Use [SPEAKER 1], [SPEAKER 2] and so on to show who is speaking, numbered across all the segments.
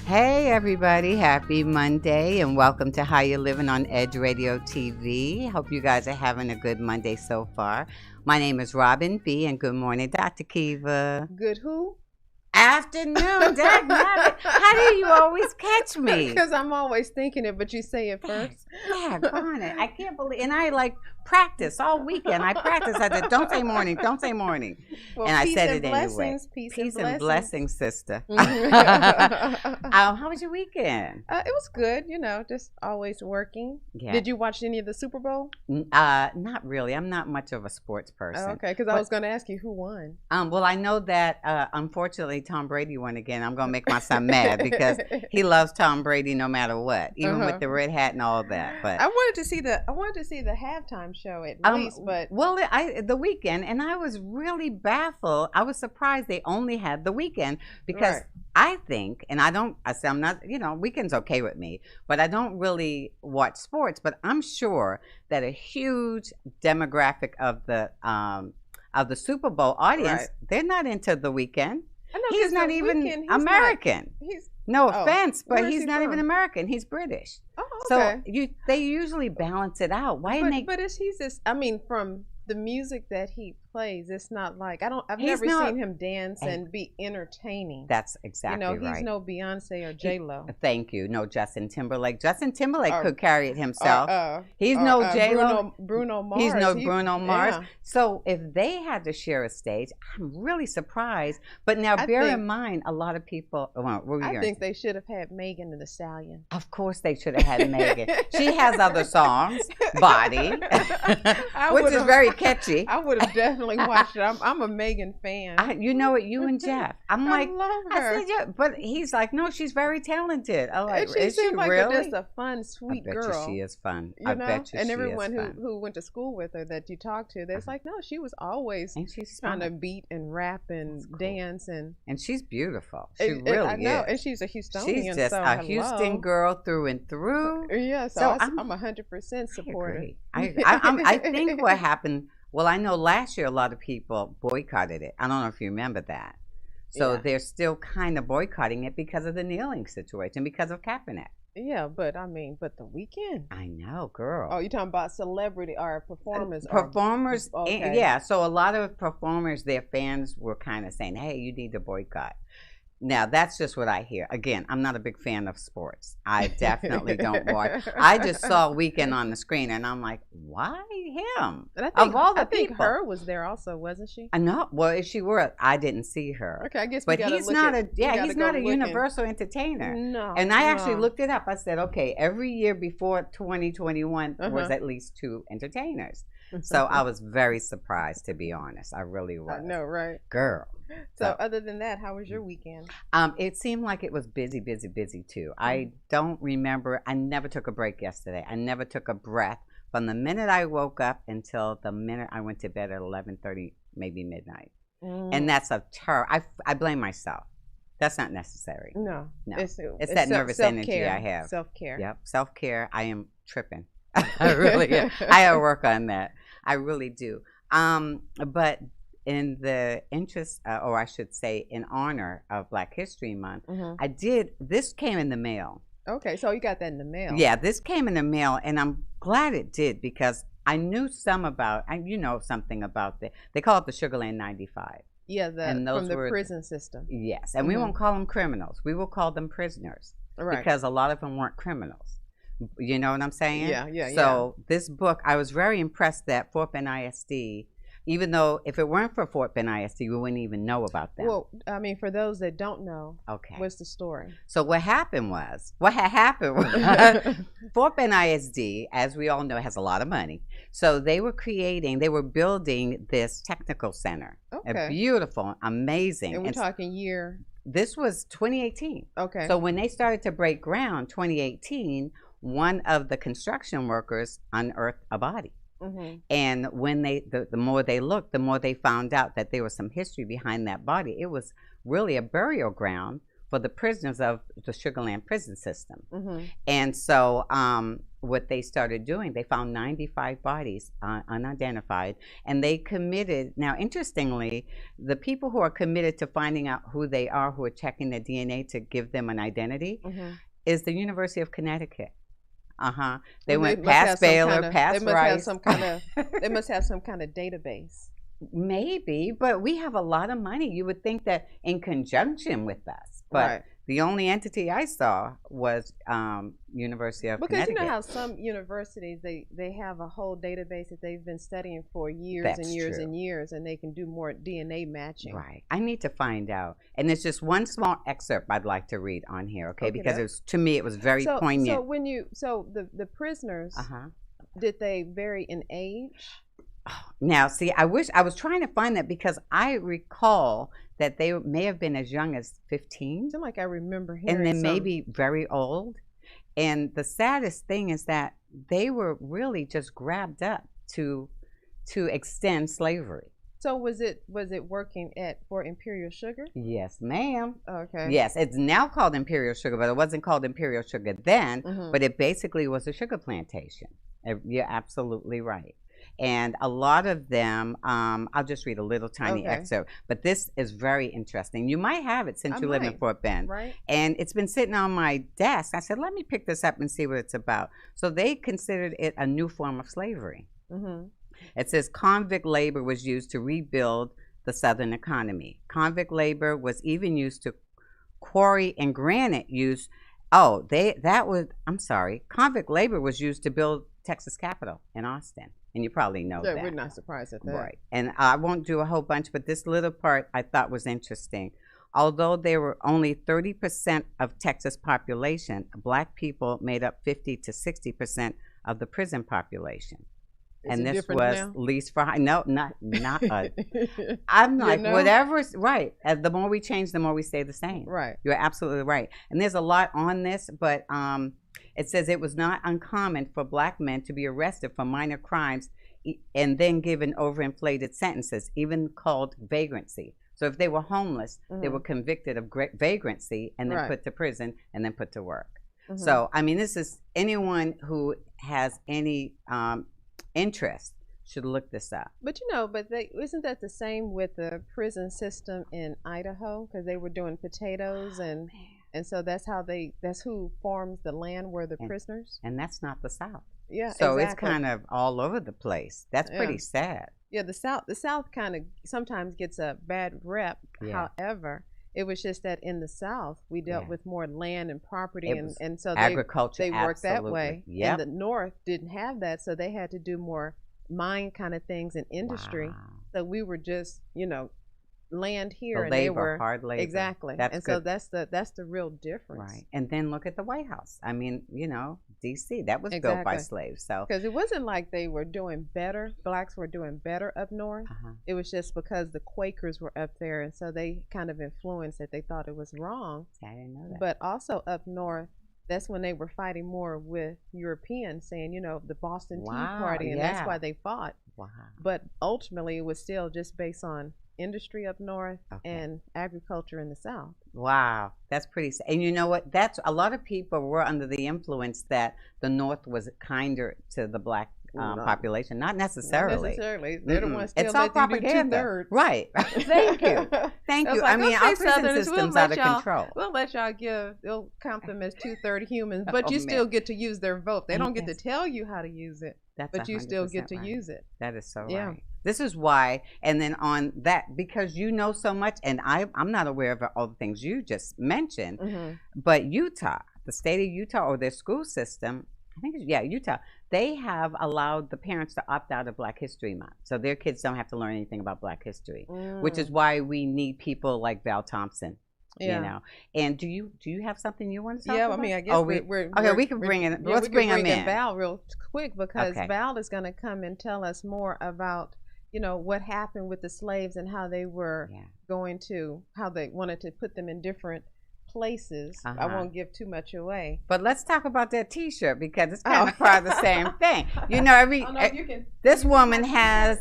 [SPEAKER 1] Hey everybody, happy Monday and welcome to How You Livin on Edge Radio TV. Hope you guys are having a good Monday so far. My name is Robin B. and good morning, Dr. Kiva.
[SPEAKER 2] Good who?
[SPEAKER 1] Afternoon, dagnabbit. How do you always catch me?
[SPEAKER 2] Because I'm always thinking it, but you say it first.
[SPEAKER 1] Yeah, on it. I can't believe, and I practice all weekend. I practice. I said, don't say morning, don't say morning.
[SPEAKER 2] Well,
[SPEAKER 1] and I said it anyway.
[SPEAKER 2] Peace
[SPEAKER 1] and blessings, sister.
[SPEAKER 2] Mm-hmm.
[SPEAKER 1] How was your weekend?
[SPEAKER 2] It was good, just always working.
[SPEAKER 1] Yeah.
[SPEAKER 2] Did you watch any of the Super Bowl?
[SPEAKER 1] Not really. I'm not much of a sports person.
[SPEAKER 2] Oh, okay, because I was going to ask you who won.
[SPEAKER 1] Well, I know that unfortunately Tom Brady won again. I'm going to make my son mad because he loves Tom Brady no matter what, even with the red hat and all that. But
[SPEAKER 2] I wanted to see the halftime show at least, but
[SPEAKER 1] the weekend, and I was really baffled. I was surprised they only had the weekend because I think, and I say I'm not, weekend's okay with me, but I don't really watch sports. But I'm sure that a huge demographic of the Super Bowl audience, they're not into the weekend.
[SPEAKER 2] I know,
[SPEAKER 1] he's not even American. No offense, but he's not even American. He's British.
[SPEAKER 2] Oh, okay.
[SPEAKER 1] So they usually balance it out.
[SPEAKER 2] But he's this? I mean, from the music that he plays, it's not like I've never seen him dance and be entertaining.
[SPEAKER 1] That's exactly right.
[SPEAKER 2] He's no Beyonce or J-Lo.
[SPEAKER 1] Thank you. No Justin Timberlake. Justin Timberlake could carry it himself. He's no J-Lo.
[SPEAKER 2] Bruno Mars.
[SPEAKER 1] He's no Bruno Mars.
[SPEAKER 2] Yeah.
[SPEAKER 1] So if they had to share a stage, I'm really surprised. But now bear in mind, a lot of people.
[SPEAKER 2] I think they should have had Megan Thee Stallion.
[SPEAKER 1] Of course they should have had Megan. She has other songs, Body, which is very catchy.
[SPEAKER 2] I would have definitely watched it. I'm a Megan fan.
[SPEAKER 1] You know it, you and Jeff. I'm like,
[SPEAKER 2] I love her.
[SPEAKER 1] I said, yeah, but he's like, no, she's very talented. I'm like,
[SPEAKER 2] she
[SPEAKER 1] is she
[SPEAKER 2] seems like
[SPEAKER 1] really?
[SPEAKER 2] Just a fun, sweet girl.
[SPEAKER 1] I bet you she is fun.
[SPEAKER 2] I
[SPEAKER 1] bet you
[SPEAKER 2] and
[SPEAKER 1] she
[SPEAKER 2] everyone
[SPEAKER 1] is fun.
[SPEAKER 2] who went to school with her that you talked to, they're like, no, she was always trying to beat and rap and dance and
[SPEAKER 1] she's beautiful. She really
[SPEAKER 2] I know.
[SPEAKER 1] is.
[SPEAKER 2] And she's a Houstonian.
[SPEAKER 1] She's just a Houston girl through and through.
[SPEAKER 2] Yeah, so I'm 100% supportive.
[SPEAKER 1] I think what happened. Well, I know last year a lot of people boycotted it. I don't know if you remember that. So they're still kind of boycotting it because of the kneeling situation, because of Kaepernick.
[SPEAKER 2] Yeah, but the weekend.
[SPEAKER 1] I know, girl.
[SPEAKER 2] Oh, you're talking about celebrity or performers?
[SPEAKER 1] Performers, yeah. So a lot of performers, their fans were kind of saying, hey, you need to boycott. Now, that's just what I hear. Again, I'm not a big fan of sports. I definitely don't watch. I just saw Weekend on the screen, and I'm like, why him?
[SPEAKER 2] And
[SPEAKER 1] of all the
[SPEAKER 2] I think
[SPEAKER 1] people.
[SPEAKER 2] her was there also, wasn't she?
[SPEAKER 1] I know. Well, if she were, I didn't see her.
[SPEAKER 2] Okay, I guess.
[SPEAKER 1] But he's not a universal entertainer.
[SPEAKER 2] No.
[SPEAKER 1] And I actually looked it up. I said, okay, every year before 2021 was at least 2 entertainers. So I was very surprised, to be honest. I really was.
[SPEAKER 2] I know, right?
[SPEAKER 1] Girl.
[SPEAKER 2] So other than that, how was your weekend?
[SPEAKER 1] It seemed like it was busy too. I don't remember. I never took a break yesterday. I never took a breath from the minute I woke up until the minute I went to bed at 11:30, maybe midnight. And that's a terror. I blame myself. That's not necessary.
[SPEAKER 2] No.
[SPEAKER 1] It's that nervous energy I have.
[SPEAKER 2] Self-care.
[SPEAKER 1] Yep, self-care. I am tripping. I really am. I have to work on that. I really do. But in the interest, or I should say in honor of Black History Month, this came in the mail.
[SPEAKER 2] Okay, so you got that in the mail.
[SPEAKER 1] Yeah, this came in the mail, and I'm glad it did because I knew something about they call it the Sugarland 95.
[SPEAKER 2] Yeah, from the prison system.
[SPEAKER 1] Yes, and we won't call them criminals. We will call them prisoners.
[SPEAKER 2] Right.
[SPEAKER 1] Because a lot of them weren't criminals. You know what I'm saying?
[SPEAKER 2] Yeah.
[SPEAKER 1] So this book, I was very impressed that Fort Bend ISD, even though if it weren't for Fort Bend ISD, we wouldn't even know about them.
[SPEAKER 2] Well, I mean, for those that don't know, what's the story?
[SPEAKER 1] So what had happened was, Fort Bend ISD, as we all know, has a lot of money. So they were building this technical center.
[SPEAKER 2] Okay.
[SPEAKER 1] Beautiful, amazing.
[SPEAKER 2] And we're talking year?
[SPEAKER 1] This was 2018.
[SPEAKER 2] Okay.
[SPEAKER 1] So when they started to break ground, 2018, one of the construction workers unearthed a body. And when the more they looked, the more they found out that there was some history behind that body. It was really a burial ground for the prisoners of the Sugar Land prison system.
[SPEAKER 2] Mm-hmm.
[SPEAKER 1] And so what they started doing, they found 95 bodies unidentified, and they committed. Now, interestingly, the people who are committed to finding out who they are, who are checking their DNA to give them an identity, is the University of Connecticut. They went past Baylor, past Rice.
[SPEAKER 2] They must have some kind of database.
[SPEAKER 1] Maybe, but we have a lot of money. You would think that in conjunction with us, but the only entity I saw was University of Connecticut.
[SPEAKER 2] Because you know how some universities, they have a whole database that they've been studying for years and years and years, and they can do more DNA matching.
[SPEAKER 1] Right. I need to find out. And there's just one small excerpt I'd like to read on here, okay? Because to me it was very poignant.
[SPEAKER 2] So the prisoners, did they vary in age?
[SPEAKER 1] Now, see, I wish I was trying to find that, because I recall that they may have been as young as 15.
[SPEAKER 2] I feel like I remember hearing
[SPEAKER 1] and then maybe very old. And the saddest thing is that they were really just grabbed up to extend slavery.
[SPEAKER 2] So was it working for Imperial Sugar?
[SPEAKER 1] Yes, ma'am.
[SPEAKER 2] Okay.
[SPEAKER 1] Yes, it's now called Imperial Sugar, but it wasn't called Imperial Sugar then. But it basically was a sugar plantation. You're absolutely right. And a lot of them, I'll just read a little tiny excerpt, but this is very interesting. You might have it since you live in Fort Bend.
[SPEAKER 2] Right.
[SPEAKER 1] And it's been sitting on my desk. I said, let me pick this up and see what it's about. So they considered it a new form of slavery. It says convict labor was used to rebuild the Southern economy. Convict labor was even used to quarry and granite used. Convict labor was used to build Texas Capitol in Austin. And you probably know that.
[SPEAKER 2] We're not surprised at that.
[SPEAKER 1] Right. And I won't do a whole bunch, but this little part I thought was interesting. Although there were only 30% of Texas population, Black people made up 50 to 60% of the prison population. And this was least for no, not I'm like, whatever's right. The more we change, the more we stay the same.
[SPEAKER 2] Right.
[SPEAKER 1] You're absolutely right. And there's a lot on this, but it says it was not uncommon for Black men to be arrested for minor crimes and then given overinflated sentences, even called vagrancy. So if they were homeless, they were convicted of vagrancy and then put to prison and then put to work. So, I mean, this is anyone who has any interest should look this up.
[SPEAKER 2] But isn't that the same with the prison system in Idaho? Because they were doing potatoes and so that's who farms the land where the prisoners.
[SPEAKER 1] And that's not the South.
[SPEAKER 2] Yeah.
[SPEAKER 1] So it's kind of all over the place. That's pretty sad.
[SPEAKER 2] Yeah, the South kind of sometimes gets a bad rep. However, it was just that in the South we dealt with more land and property, and so
[SPEAKER 1] agriculture.
[SPEAKER 2] They worked that way.
[SPEAKER 1] Yep.
[SPEAKER 2] And the North didn't have that, so they had to do more mine kind of things in industry. Wow. So we were just, land here, and they were
[SPEAKER 1] hard labor.
[SPEAKER 2] Exactly. So that's the real difference.
[SPEAKER 1] Right. And then look at the White House. I mean, DC, that was built by slaves. So
[SPEAKER 2] because it wasn't like they were doing better, Blacks were doing better up north. It was just because the Quakers were up there, and so they kind of influenced that. They thought it was wrong.
[SPEAKER 1] I didn't know that.
[SPEAKER 2] But also up north, that's when they were fighting more with Europeans, saying, the Boston Tea Party, and that's why they fought. Wow. But ultimately, it was still just based on industry up north and agriculture in the South.
[SPEAKER 1] Wow, that's pretty sad. And you know what? That's a lot of people were under the influence that the North was kinder to the Black population. Not necessarily.
[SPEAKER 2] They're the ones still
[SPEAKER 1] it's all propaganda. Right. Thank you. Thank you. I mean, our prison system's out of control.
[SPEAKER 2] We'll let y'all they'll count them as 2/3 humans, but you still get to use their vote. They don't get to tell you how to use it, but you still get to use it.
[SPEAKER 1] That is so right. This is why, and then on that, because you know so much, and I'm not aware of all the things you just mentioned, but Utah, the state of Utah, or their school system, I think Utah, they have allowed the parents to opt out of Black History Month. So their kids don't have to learn anything about Black history, which is why we need people like Val Thompson. And do you have something you want to talk about?
[SPEAKER 2] I mean, I guess
[SPEAKER 1] we can bring in. Let's bring him in.
[SPEAKER 2] Val real quick, because Val is going to come and tell us more about what happened with the slaves and how they were how they wanted to put them in different places. I won't give too much away.
[SPEAKER 1] But let's talk about that T-shirt, because it's kind of part of the same thing. This woman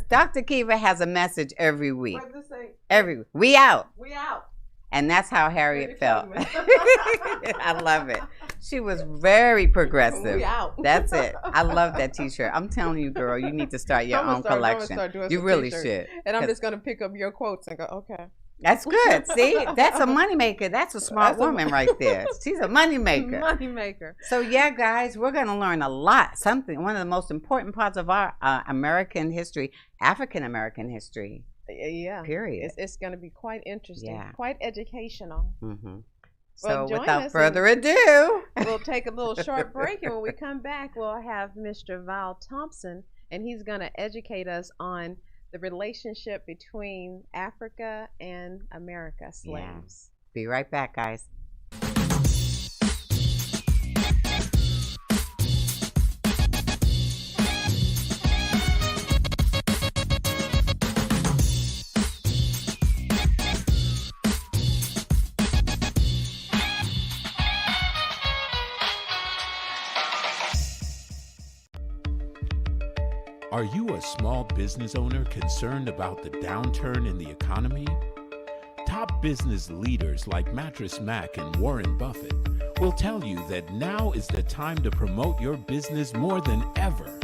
[SPEAKER 1] Dr. Kiva has a message every week.
[SPEAKER 2] What does it say?
[SPEAKER 1] We out.
[SPEAKER 2] We out.
[SPEAKER 1] And that's how Harriet felt. I love it. She was very progressive.
[SPEAKER 2] We out.
[SPEAKER 1] That's it. I love that T-shirt. I'm telling you, girl, you need to start your own collection. You really should.
[SPEAKER 2] And I'm just going to pick up your quotes and go, okay.
[SPEAKER 1] That's good. See, that's a moneymaker. That's a smart woman right there. She's a moneymaker.
[SPEAKER 2] Moneymaker.
[SPEAKER 1] So yeah, guys, we're going to learn a lot. One of the most important parts of our American history, African American history.
[SPEAKER 2] Yeah.
[SPEAKER 1] Period.
[SPEAKER 2] It's going to be quite interesting, quite educational.
[SPEAKER 1] Mm-hmm.
[SPEAKER 2] Well,
[SPEAKER 1] so without further ado,
[SPEAKER 2] we'll take a little short break, and when we come back, we'll have Mr. Val Thompson, and he's going to educate us on the relationship between Africa and America slaves.
[SPEAKER 1] Yeah. Be right back, guys.
[SPEAKER 3] Are you a small business owner concerned about the downturn in the economy? Top business leaders like Mattress Mac and Warren Buffett will tell you that now is the time to promote your business more than ever.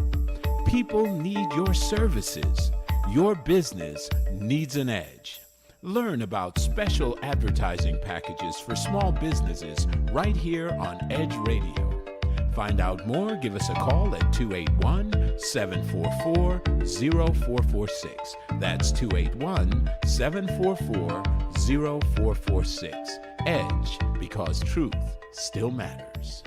[SPEAKER 3] People need your services. Your business needs an edge. Learn about special advertising packages for small businesses right here on Edge Radio. Find out more, give us a call at 281-744-0446. That's 281-744-0446. Edge, because truth still matters.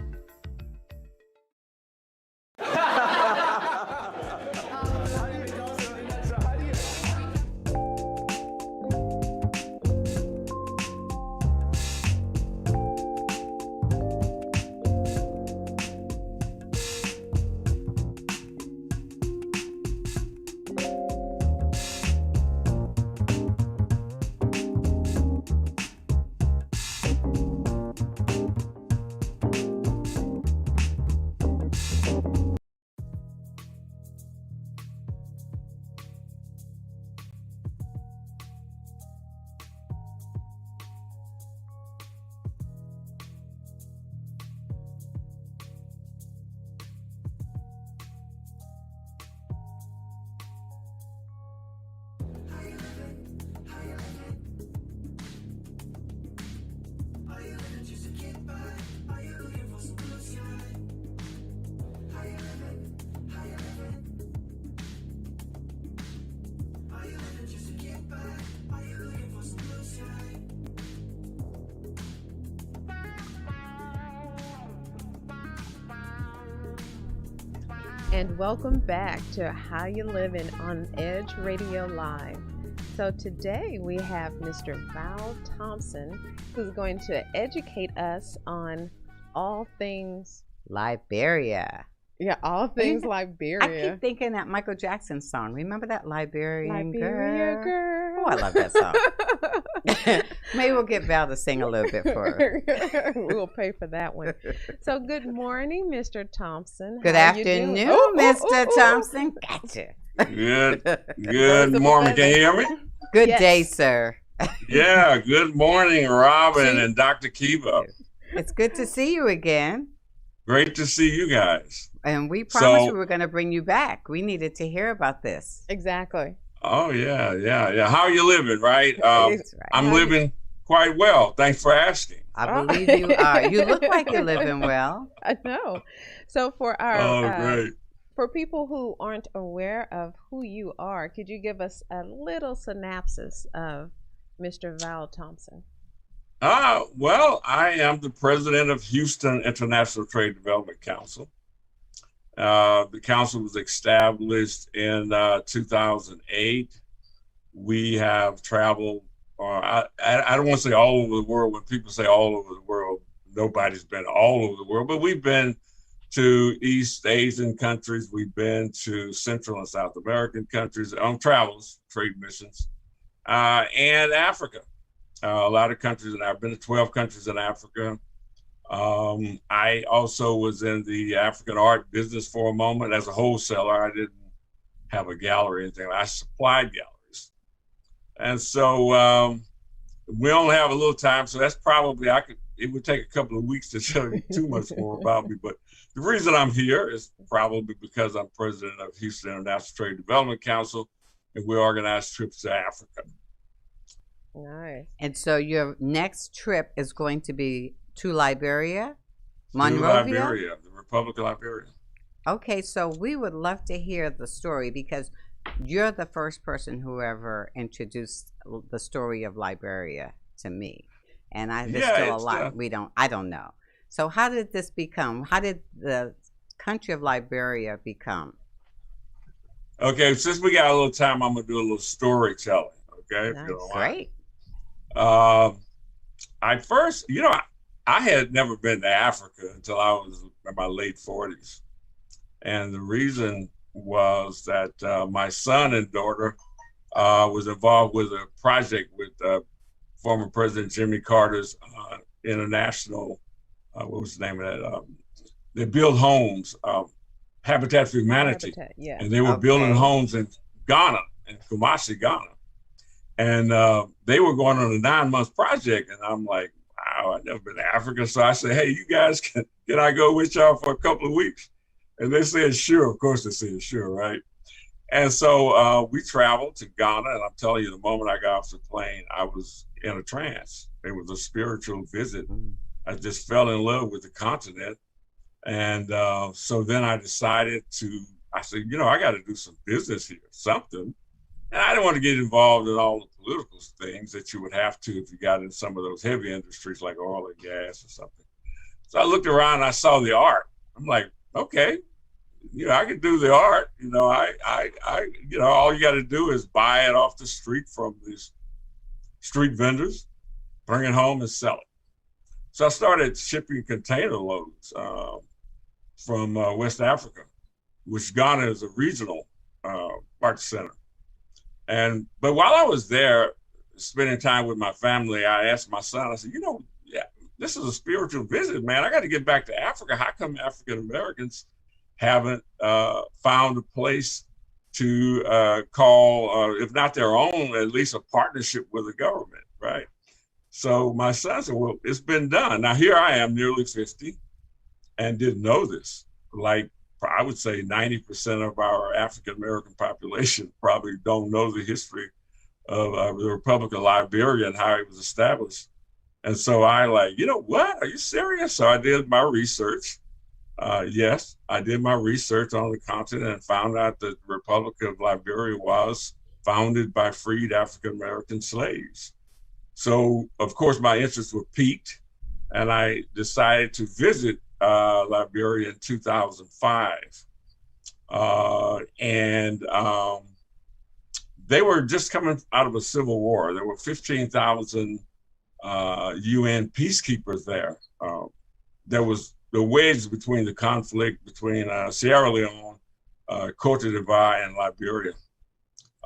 [SPEAKER 2] And welcome back to How You Livin on Edge Radio Live. So today we have Mr. Val Thompson, who's going to educate us on all things
[SPEAKER 1] Liberia.
[SPEAKER 2] Yeah, all things Liberia.
[SPEAKER 1] I keep thinking that Michael Jackson song. Remember that Liberian girl?
[SPEAKER 2] Oh,
[SPEAKER 1] I love that song. Maybe we'll get Val to sing a little bit for her.
[SPEAKER 2] We'll pay for that one. So good morning, Mr. Thompson.
[SPEAKER 1] Good afternoon, Mr. Thompson. Gotcha.
[SPEAKER 4] Good morning. Can you hear me?
[SPEAKER 1] Good day, sir.
[SPEAKER 4] Yeah, good morning, Robin and Dr. Kiva.
[SPEAKER 1] It's good to see you again.
[SPEAKER 4] Great to see you guys.
[SPEAKER 1] And we promised we were going to bring you back. We needed to hear about this.
[SPEAKER 2] Exactly.
[SPEAKER 4] Oh, yeah. How are you living, right? I'm living quite well. Thanks for asking.
[SPEAKER 1] I believe you are. You look like you're living well.
[SPEAKER 2] I know. So for our
[SPEAKER 4] great.
[SPEAKER 2] For people who aren't aware of who you are, could you give us a little synopsis of Mr. Val Thompson?
[SPEAKER 4] Well, I am the president of Houston International Trade Development Council. The council was established in 2008. We have traveled, I don't want to say all over the world. When people say all over the world, nobody's been all over the world, but we've been to East Asian countries. We've been to Central and South American countries on travels, trade missions, and Africa. A lot of countries, and I've been to 12 countries in Africa. I also was in the African art business for a moment as a wholesaler. I didn't have a gallery or anything. I supplied galleries. And so we only have a little time, so that's probably, it would take a couple of weeks to tell you too much more about me. But the reason I'm here is probably because I'm president of Houston International Trade Development Council, and we organize trips to Africa.
[SPEAKER 2] Nice.
[SPEAKER 1] And so your next trip is going to be to Liberia? Monrovia?
[SPEAKER 4] To Liberia, the Republic of Liberia.
[SPEAKER 1] Okay, so we would love to hear the story, because you're the first person who ever introduced the story of Liberia to me. And there's still a lot I don't know. So how did the country of Liberia become?
[SPEAKER 4] Okay, since we got a little time, I'm gonna do a little storytelling. Okay,
[SPEAKER 1] That's great.
[SPEAKER 4] I first, I had never been to Africa until I was in my late 40s. And the reason was that my son and daughter was involved with a project with former President Jimmy Carter's international, what was the name of that? They build homes, Habitat for Humanity.
[SPEAKER 2] Yeah.
[SPEAKER 4] And they were building homes in Ghana, in Kumasi, Ghana. And they were going on a 9-month project. And I'm like, wow, I've never been to Africa. So I said, hey, you guys, can I go with y'all for a couple of weeks? And they said, sure. Of course they said, sure, right? And so we traveled to Ghana. And I'm telling you, the moment I got off the plane, I was in a trance. It was a spiritual visit. I just fell in love with the continent. And so then I decided I said, I got to do some business here, something. And I didn't want to get involved in all the political things that you would have to if you got in some of those heavy industries like oil and gas or something. So I looked around and I saw the art. I'm like, okay, I can do the art. All you got to do is buy it off the street from these street vendors, bring it home and sell it. So I started shipping container loads from West Africa, which Ghana is a regional art center. But while I was there, spending time with my family, I asked my son, I said, this is a spiritual visit, man. I got to get back to Africa. How come African Americans haven't found a place to call, if not their own, at least a partnership with the government, right? So my son said, well, it's been done. Now here I am, nearly 50, and didn't know this. Like, I would say 90% of our African-American population probably don't know the history of the Republic of Liberia and how it was established. And so I what? Are you serious? So I did my research. Yes, I did my research on the continent and found out that the Republic of Liberia was founded by freed African-American slaves. So, of course, my interests were piqued, and I decided to visit Liberia in 2005. They were just coming out of a civil war. There were 15,000 UN peacekeepers there. There was the wedge between the conflict between Sierra Leone, Cote d'Ivoire, and Liberia.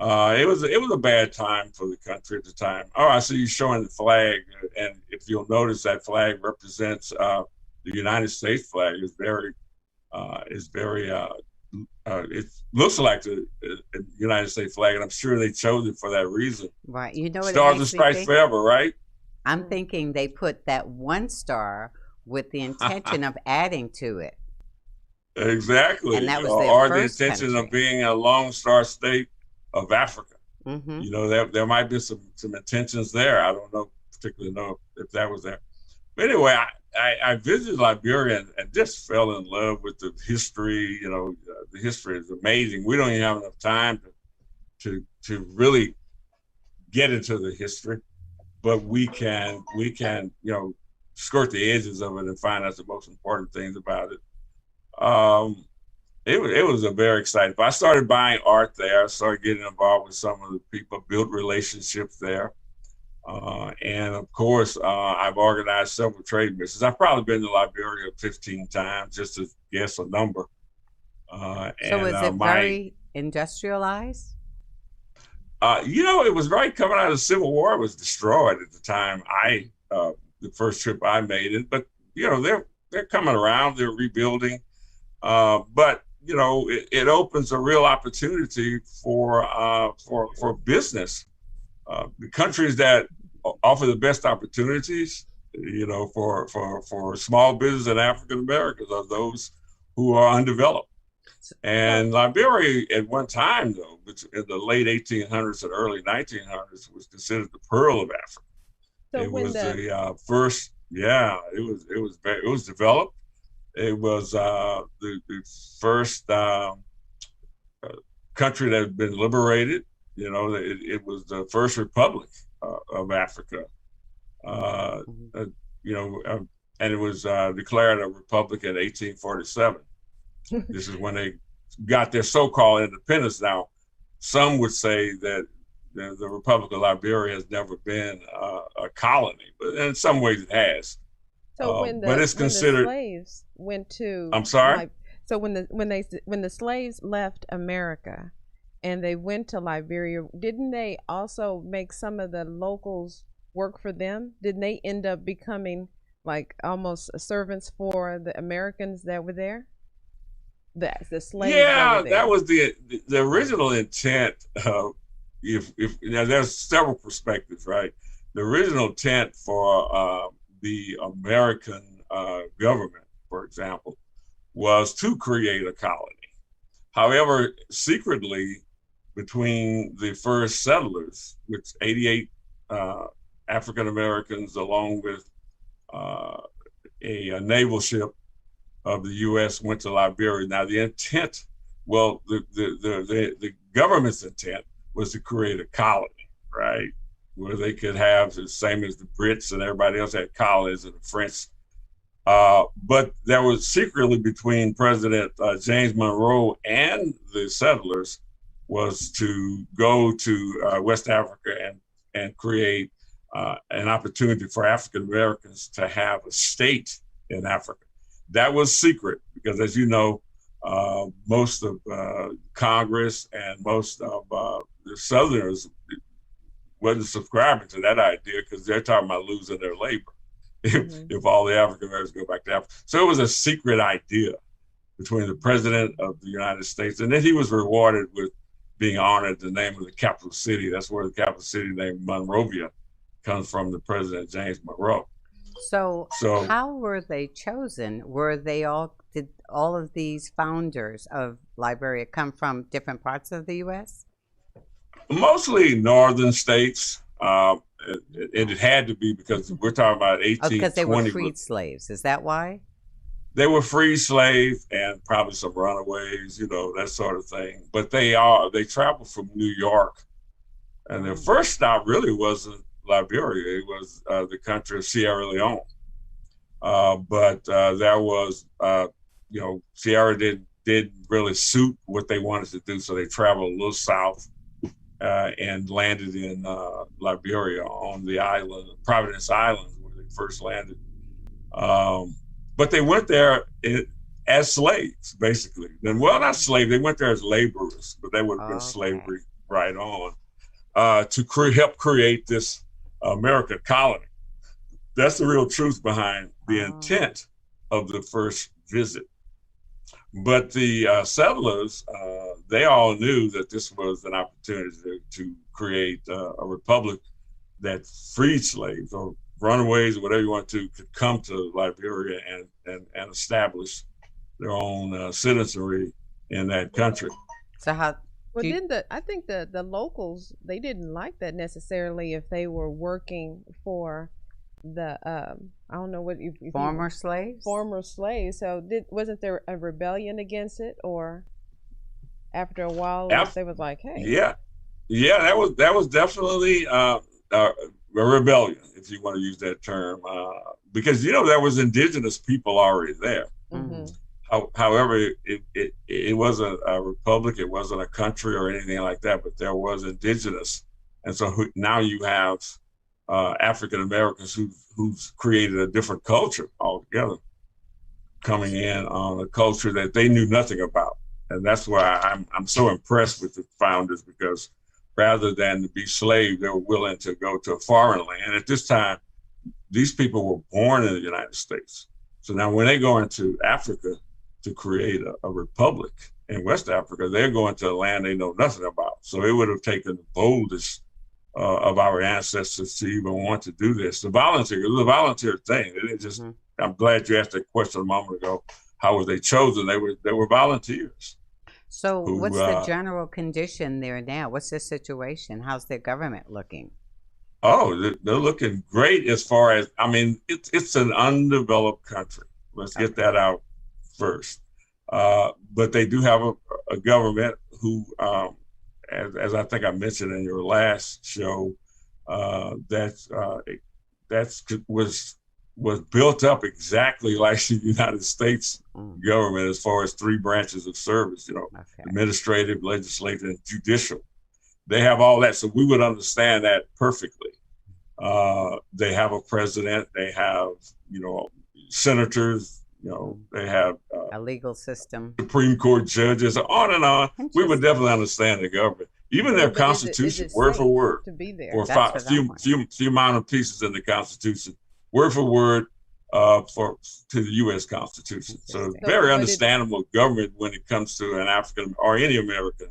[SPEAKER 4] It was a bad time for the country at the time. Oh, I see you showing the flag, and if you'll notice, that flag represents the United States flag. It looks like the United States flag, and I'm sure they chose it for that reason.
[SPEAKER 1] Right. You know what?
[SPEAKER 4] Stars and Stripes forever, right?
[SPEAKER 1] I'm thinking they put that one star with the intention of adding to it.
[SPEAKER 4] Exactly.
[SPEAKER 1] And that was
[SPEAKER 4] the intention of being a Lone Star State of Africa.
[SPEAKER 1] Mm-hmm.
[SPEAKER 4] There might be some intentions there. I don't particularly know if that was there. But anyway, I visited Liberia and just fell in love with the history. The history is amazing. We don't even have enough time to really get into the history, but we can skirt the edges of it and find out the most important things about it. It was a very exciting. But I started buying art there. I started getting involved with some of the people, built relationships there. And of course, I've organized several trade missions. I've probably been to Liberia 15 times, just to guess a number.
[SPEAKER 1] So is it very industrialized?
[SPEAKER 4] It was right coming out of the Civil War. It was destroyed at the time. The first trip I made it, but they're coming around. They're rebuilding. But it opens a real opportunity for business. The countries that offer the best opportunities, for small business and African Americans are those who are undeveloped. And Liberia at one time, though, which in the late 1800s and early 1900s, was considered the pearl of Africa. So it was the first, it was developed. It was the first country that had been liberated. It was the first republic of Africa. And it was declared a republic in 1847. This is when they got their so-called independence. Now, some would say that the Republic of Liberia has never been a colony, but in some ways it has.
[SPEAKER 2] So
[SPEAKER 4] but it's considered.
[SPEAKER 2] The slaves went to.
[SPEAKER 4] I'm sorry.
[SPEAKER 2] So when the slaves left America, and they went to Liberia, didn't they also make some of the locals work for them? Didn't they end up becoming like almost servants for the Americans that were there? The slaves.
[SPEAKER 4] Yeah, that was the original intent. If now there's several perspectives, right? The original intent for the American government, for example, was to create a colony. However, secretly, between the first settlers, which 88 African Americans, along with a naval ship of the U.S., went to Liberia. Now, the intent, the government's intent was to create a colony, right, where they could have the same as the Brits and everybody else had colonies and the French. But there was secretly between President James Monroe and the settlers was to go to West Africa and create an opportunity for African Americans to have a state in Africa. That was secret because, as you know, most of Congress and most of the Southerners wasn't subscribing to that idea because they're talking about losing their labor if all the African Americans go back to Africa. So it was a secret idea between the President of the United States, and then he was rewarded with being honored the name of the capital city. That's where the capital city named Monrovia comes from, the President James Monroe.
[SPEAKER 1] So how were they chosen? Did all of these founders of Liberia come from different parts of the U.S.?
[SPEAKER 4] Mostly northern states. It had to be because we're talking about 1820.
[SPEAKER 1] Because they were freed slaves. Is that why?
[SPEAKER 4] They were free slaves and probably some runaways, that sort of thing. But they traveled from New York, and their first stop really wasn't Liberia. It was the country of Sierra Leone. But there was, Sierra didn't really suit what they wanted to do, so they traveled a little south and landed in Liberia on the island, Providence Island, where they first landed. But they went there as slaves, basically. Not slaves, they went there as laborers, but they would have been slavery right on, to help create this American colony. That's the real truth behind the intent of the first visit. But the settlers, they all knew that this was an opportunity to create a republic that freed slaves or runaways or whatever you want to could come to Liberia and establish their own citizenry in that country.
[SPEAKER 2] So how? Well, I think the locals, they didn't like that necessarily if they were working for the I don't know what you
[SPEAKER 1] former slaves.
[SPEAKER 2] Former slaves. So wasn't there a rebellion against it, or after a while they was like, hey?
[SPEAKER 4] Yeah, that was definitely a rebellion, if you want to use that term, because there was indigenous people already there.
[SPEAKER 2] Mm-hmm.
[SPEAKER 4] However, it wasn't a republic, it wasn't a country or anything like that, but there was indigenous. And so now you have African Americans who's created a different culture altogether, coming in on a culture that they knew nothing about. And that's why I'm so impressed with the founders, because rather than to be slaves, they were willing to go to a foreign land. And at this time, these people were born in the United States. So now when they go into Africa to create a republic in West Africa, they're going to a land they know nothing about. So it would have taken the boldest of our ancestors to even want to do this. It was a volunteer thing. It just, I'm glad you asked that question a moment ago. How were they chosen? They were volunteers.
[SPEAKER 1] So what's the general condition there now? What's the situation? How's their government looking?
[SPEAKER 4] Oh, they're looking great as far as, I mean, it's an undeveloped country. Let's get that out first. But they do have a government who, as I think I mentioned in your last show, was built up exactly like the United States government as far as 3 branches of service, administrative, legislative, and judicial. They have all that, so we would understand that perfectly. They have a president, they have, senators, they have
[SPEAKER 1] a legal system,
[SPEAKER 4] Supreme Court judges, on and on. We would definitely understand the government. Even their Constitution, word for word,
[SPEAKER 2] to be there.
[SPEAKER 4] Or a few minor pieces in the Constitution, word for word, to the U.S. Constitution. So very understandable government when it comes to an African or any American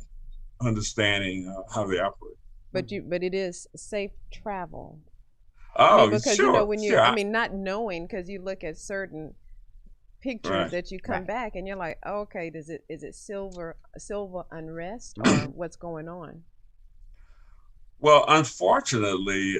[SPEAKER 4] understanding how they operate.
[SPEAKER 2] But it is safe travel.
[SPEAKER 4] Oh,
[SPEAKER 2] because
[SPEAKER 4] sure,
[SPEAKER 2] when you,
[SPEAKER 4] sure.
[SPEAKER 2] I mean, not knowing, because you look at certain pictures that you come back and you're like, oh, okay, is it civil unrest or what's going on?
[SPEAKER 4] Well, unfortunately,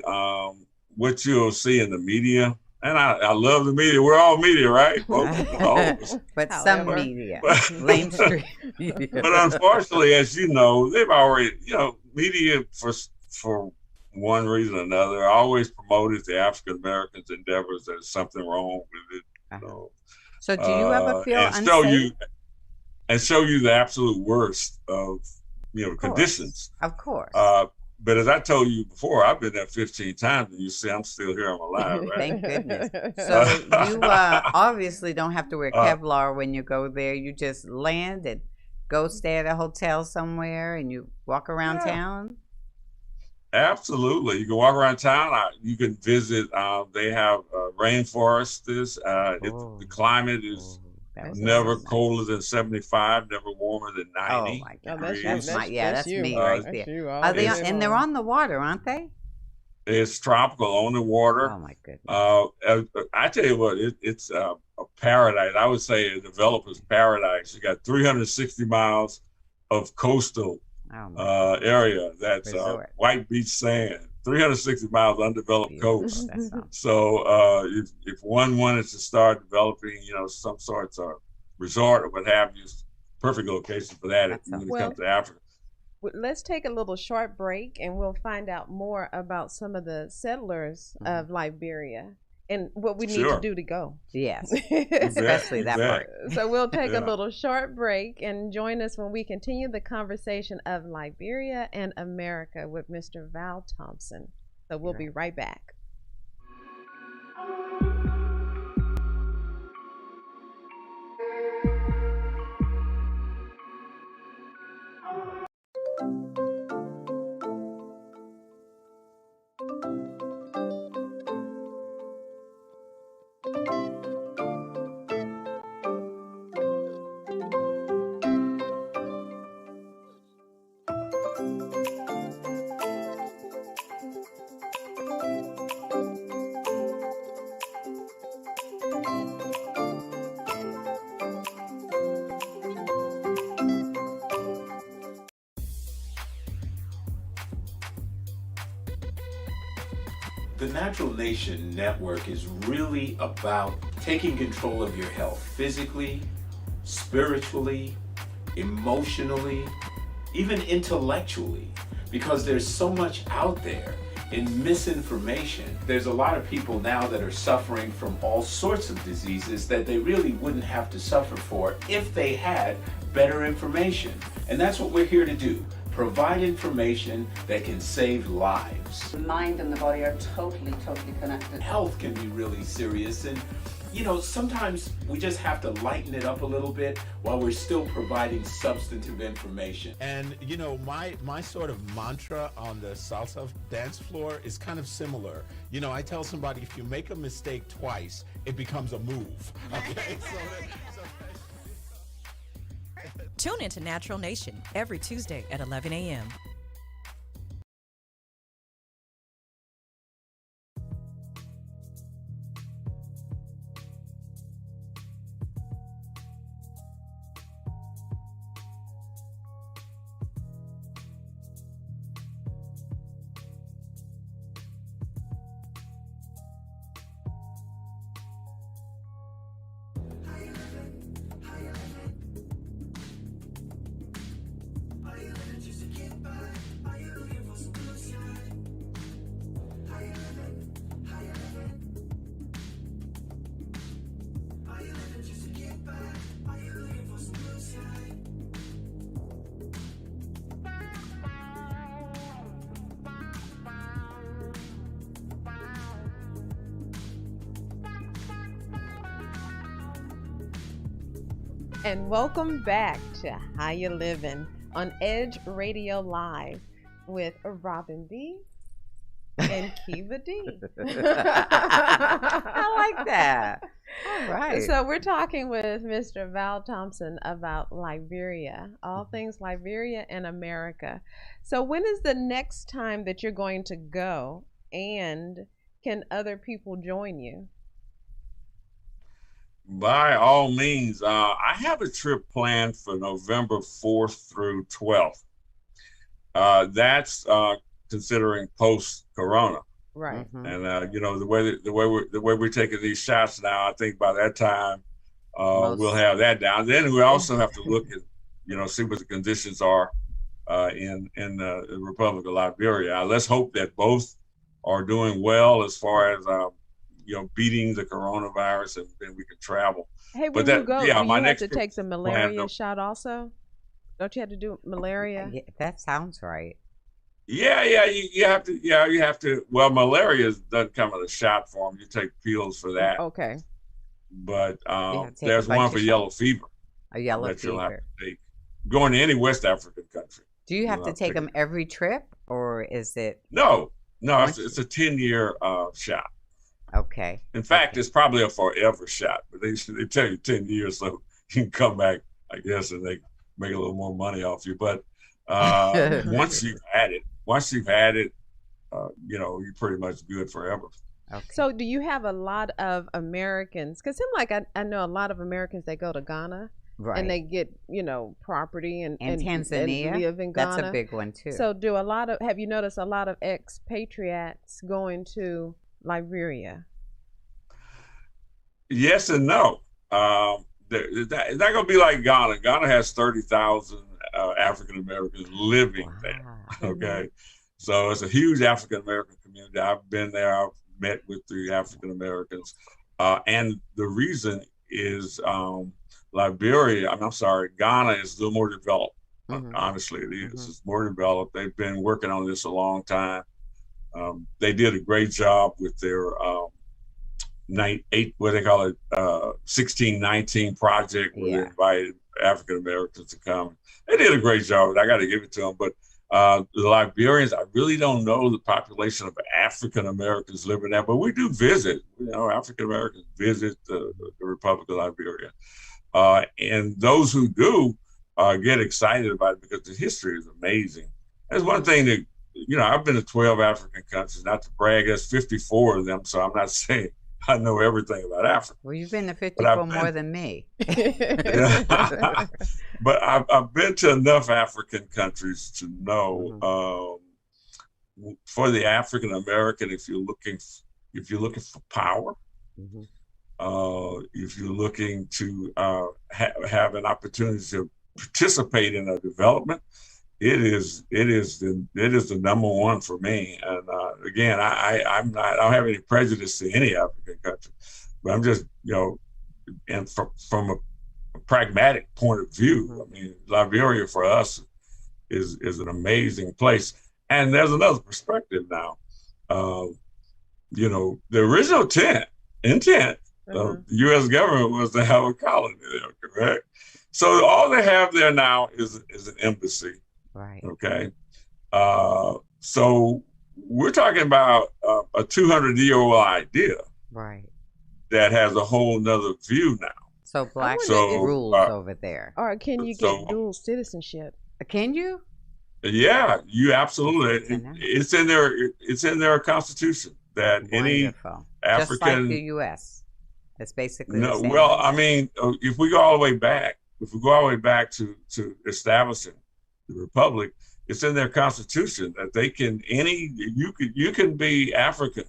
[SPEAKER 4] what you'll see in the media, and I love the media. We're all media, right?
[SPEAKER 1] But some media, mainstream media.
[SPEAKER 4] But unfortunately, as you know, they've already, media for one reason or another always promoted the African Americans' endeavors. There's something wrong with it.
[SPEAKER 1] So do you ever feel unsafe?
[SPEAKER 4] Show you the absolute worst of conditions.
[SPEAKER 1] Of course.
[SPEAKER 4] But as I told you before, I've been there 15 times, and you see I'm still here. I'm alive, right?
[SPEAKER 1] Thank goodness. So you obviously don't have to wear Kevlar when you go there. You just land and go stay at a hotel somewhere, and you walk around town.
[SPEAKER 4] Absolutely, you can walk around town. You can visit. They have rainforests. The climate is never colder than 75, never warmer than 90.
[SPEAKER 1] Oh my God! That's me right there. Are they? And they're on the water, aren't they?
[SPEAKER 4] It's tropical, on the water.
[SPEAKER 1] Oh my goodness!
[SPEAKER 4] I tell you what, it's a paradise. I would say a developer's paradise. You got 360 miles of coastal area that's white beach sand. 360 miles undeveloped coast. So if one wanted to start developing, some sorts of resort or what have you, perfect location for that when it comes to Africa.
[SPEAKER 2] Let's take a little short break and we'll find out more about some of the settlers of Liberia and what we need to do to go.
[SPEAKER 1] Yes, especially that part.
[SPEAKER 2] So we'll take a little short break and join us when we continue the conversation of Liberia and America with Mr. Val Thompson. So we'll be right back.
[SPEAKER 3] The Natural Nation Network is really about taking control of your health physically, spiritually, emotionally, even intellectually, because there's so much out there in misinformation. There's a lot of people now that are suffering from all sorts of diseases that they really wouldn't have to suffer for if they had better information. And that's what we're here to do. Provide information that can save lives.
[SPEAKER 5] The mind and the body are totally connected.
[SPEAKER 3] Health can be really serious, and sometimes we just have to lighten it up a little bit while we're still providing substantive information.
[SPEAKER 6] And my sort of mantra on the salsa dance floor is kind of similar. I tell somebody, if you make a mistake twice, it becomes a move. Okay.
[SPEAKER 7] Tune into Natural Nation every Tuesday at 11 a.m.
[SPEAKER 2] And welcome back to How You Livin' on Edge Radio Live with Robin B and Kiva D.
[SPEAKER 1] I like that. All right.
[SPEAKER 2] So we're talking with Mr. Val Thompson about Liberia, all things Liberia and America. So when is the next time that you're going to go, and can other people join you?
[SPEAKER 4] By all means, I have a trip planned for November 4th through 12th. That's considering post-corona,
[SPEAKER 2] right?
[SPEAKER 4] And you know, the way we're taking these shots now, I think by that time we'll have that down. Then we also have to look at, you know, see what the conditions are in the Republic of Liberia. Let's hope that both are doing well as far as you know, beating the coronavirus, and then we can travel.
[SPEAKER 2] Hey, when you go,
[SPEAKER 4] yeah,
[SPEAKER 2] do you have to take the malaria shot also? Don't you have to do malaria?
[SPEAKER 1] Yeah, that sounds right.
[SPEAKER 4] Yeah, you have to. Yeah, you have to. Well, malaria doesn't come in a shot form. You take pills for that.
[SPEAKER 2] Okay.
[SPEAKER 4] But there's one for yellow fever.
[SPEAKER 1] A yellow
[SPEAKER 4] that
[SPEAKER 1] fever.
[SPEAKER 4] You'll have to take. Going to any West African country.
[SPEAKER 1] Do you have to take them every trip, or is it?
[SPEAKER 4] No, it's a 10-year shot.
[SPEAKER 1] Okay.
[SPEAKER 4] In fact, it's probably a forever shot, but they tell you 10 years so you can come back, I guess, and they make a little more money off you. But once you've had it, you know, you're pretty much good forever.
[SPEAKER 1] Okay.
[SPEAKER 2] So do you have a lot of Americans? Because I know a lot of Americans, they go to Ghana. Right. And they get, you know, property and
[SPEAKER 1] Tanzania.
[SPEAKER 2] And live in Ghana.
[SPEAKER 1] That's a big one too.
[SPEAKER 2] So have you noticed a lot of expatriates going to Liberia?
[SPEAKER 4] Yes and no. It's not going to be like Ghana. Ghana has 30,000 African Americans living there. Okay, so it's a huge African American community. I've been there. I've met with the African Americans, and the reason is Ghana is a little more developed. Honestly, it is. It's more developed. They've been working on this a long time. They did a great job with their 1619 project, where they invited African Americans to come. They did a great job. I got to give it to them. But the Liberians, I really don't know the population of African Americans living there, but we do visit. You know, African Americans visit the Republic of Liberia, and those who do get excited about it because the history is amazing. That's one thing that, you know, I've been to 12 African countries, not to brag, that's 54 of them, so I'm not saying I know everything about Africa.
[SPEAKER 1] Well, you've been to 54 more than me.
[SPEAKER 4] But I've been to enough African countries to know, for the African American, if you're looking for power, if you're looking to have an opportunity to participate in a development, it is the number one for me. And again, I don't have any prejudice to any African country, but I'm just, you know, and from a pragmatic point of view, I mean, Liberia for us is an amazing place. And there's another perspective now. You know, the original intent of the U.S. government was to have a colony there, correct? So all they have there now is an embassy.
[SPEAKER 1] Right.
[SPEAKER 4] Okay. So we're talking about a 200-year-old idea.
[SPEAKER 1] Right.
[SPEAKER 4] That has a whole nother view now.
[SPEAKER 1] So blacks get rules over there.
[SPEAKER 2] Or can you get dual citizenship?
[SPEAKER 1] Can you?
[SPEAKER 4] Yeah, you absolutely. It's in their constitution that any African,
[SPEAKER 1] just like the U.S. It's basically the same.
[SPEAKER 4] Well, I mean, if we go all the way back, to establishing the republic, it's in their constitution that they can you can be African